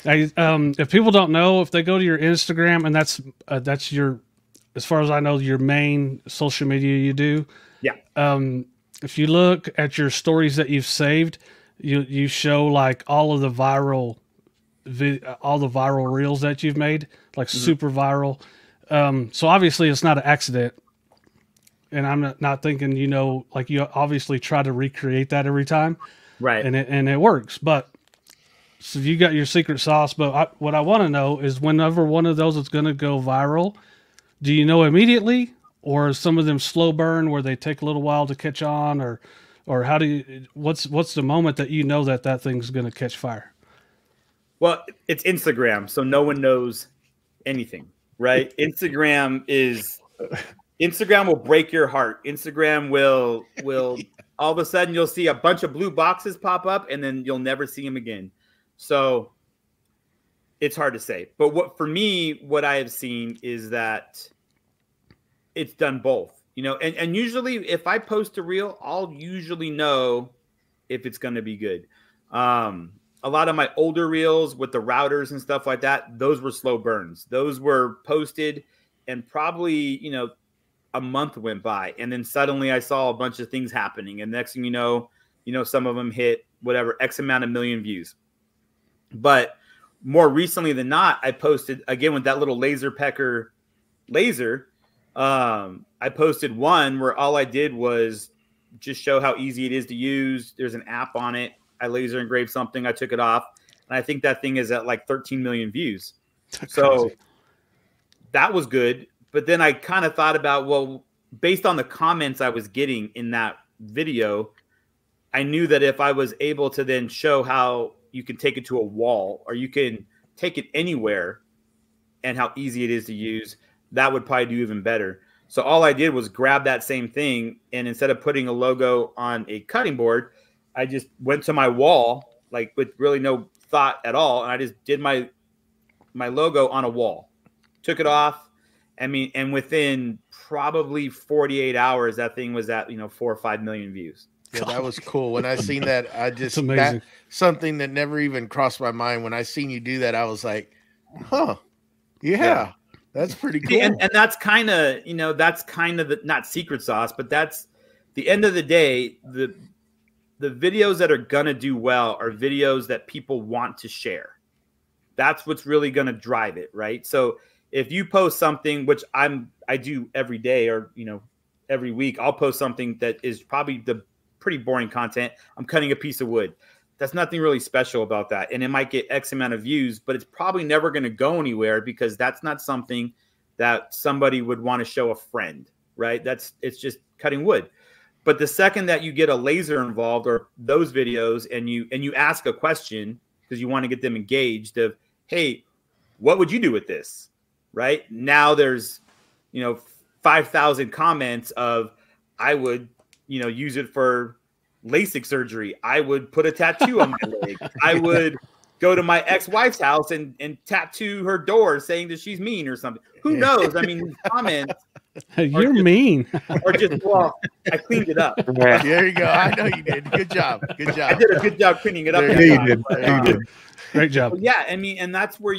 If people don't know, if they go to your Instagram, and that's your, as far as I know, your main social media you do. Yeah. If you look at your stories that you've saved, you show like all of the viral, all the viral reels that you've made, like super viral. So obviously it's not an accident. And I'm not thinking, like you obviously try to recreate that every time. Right. And it works. But so you got your secret sauce. But what I want to know is whenever one of those is going to go viral, do you know immediately, or is some of them slow burn where they take a little while to catch on, or how do you, what's the moment that you know that thing's going to catch fire? Well, it's Instagram, so no one knows anything, right? Instagram will break your heart. Instagram will all of a sudden you'll see a bunch of blue boxes pop up and then you'll never see them again. So it's hard to say. But what I have seen is that it's done both, and usually if I post a reel, I'll usually know if it's going to be good. A lot of my older reels with the routers and stuff like that, those were slow burns. Those were posted and probably, a month went by, and then suddenly I saw a bunch of things happening. And next thing you know, some of them hit whatever X amount of million views. But more recently than not, I posted again with that little laser pecker laser. I posted one where all I did was just show how easy it is to use. There's an app on it. I laser engraved something. I took it off, and I think that thing is at like 13 million views. So that was good. But then I kind of thought about, well, based on the comments I was getting in that video, I knew that if I was able to then show how you can take it to a wall or you can take it anywhere and how easy it is to use, that would probably do even better. So all I did was grab that same thing, and instead of putting a logo on a cutting board, I just went to my wall, like with really no thought at all, and I just did my logo on a wall, took it off. I mean, and within probably 48 hours, that thing was at 4 or 5 million views. Yeah, that was cool. When I seen that, amazing. Something that never even crossed my mind. When I seen you do that, I was like, huh, yeah. That's pretty cool. And that's kind of, the not secret sauce, but that's the end of the day. The videos that are going to do well are videos that people want to share. That's what's really going to drive it. Right. So if you post something, which I do every day or, every week, I'll post something that is probably the pretty boring content. I'm cutting a piece of wood. That's nothing really special about that. And it might get X amount of views, but it's probably never going to go anywhere because that's not something that somebody would want to show a friend, right? It's just cutting wood. But the second that you get a laser involved or those videos and you ask a question because you want to get them engaged of, hey, what would you do with this? Right now there's, 5,000 comments of, I would, use it for LASIK surgery. I would put a tattoo on my leg. I would go to my ex-wife's house and tattoo her door saying that she's mean or something. Who knows? I mean, comments. You're mean. Or just, well, I cleaned it up. There you go. I know you did. Good job. Good job. I did a good job cleaning it up. You did. Great job. Yeah, I mean, and that's where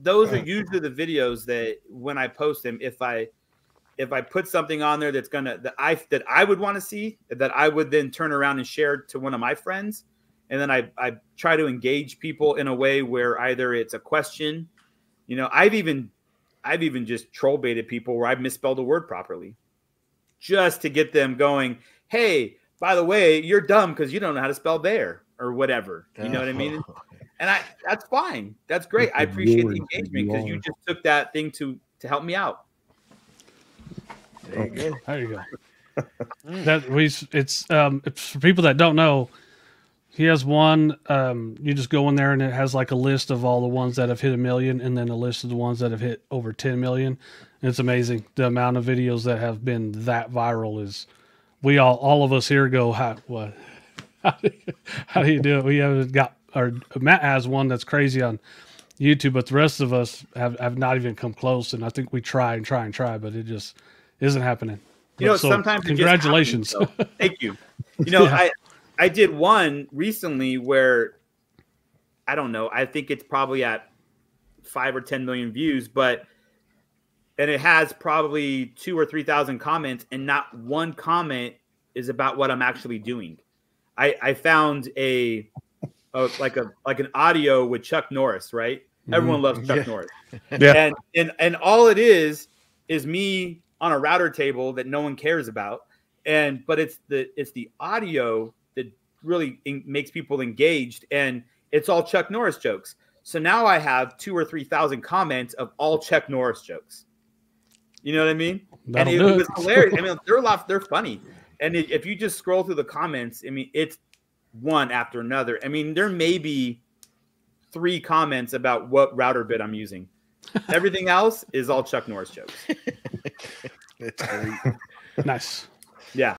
those are usually the videos that when I post them, if I put something on there that's that I would want to see, that I would then turn around and share to one of my friends, and then I try to engage people in a way where either it's a question, I've even just troll baited people where I've misspelled a word properly, just to get them going. Hey, by the way, you're dumb because you don't know how to spell there or whatever. You know what I mean? And that's fine. That's great. I appreciate the engagement because you just took that thing to help me out. There you go. There you go. It's for people that don't know, he has one. You just go in there and it has like a list of all the ones that have hit 1 million, and then a list of the ones that have hit over 10 million. And it's amazing the amount of videos that have been that viral. Is all of us here go, how do you do it? We haven't got. Or Matt has one that's crazy on YouTube, but the rest of us have not even come close. And I think we try, but it just isn't happening. Sometimes congratulations. Happens, so thank you. I did one recently where I don't know. I think it's probably at 5 or 10 million views, and it has probably 2,000 or 3,000 comments, and not one comment is about what I'm actually doing. I found like an audio with Chuck Norris, right? Everyone loves Chuck Norris. Yeah. And all it is me on a router table that no one cares about. But it's the audio that really makes people engaged, and it's all Chuck Norris jokes. So now I have 2,000 or 3,000 comments of all Chuck Norris jokes. You know what I mean? And it was hilarious. I mean, they're funny. And if you just scroll through the comments, I mean, it's one after another. I mean, there may be 3 comments about what router bit I'm using. Everything else is all Chuck Norris jokes. That's great. Nice. Yeah.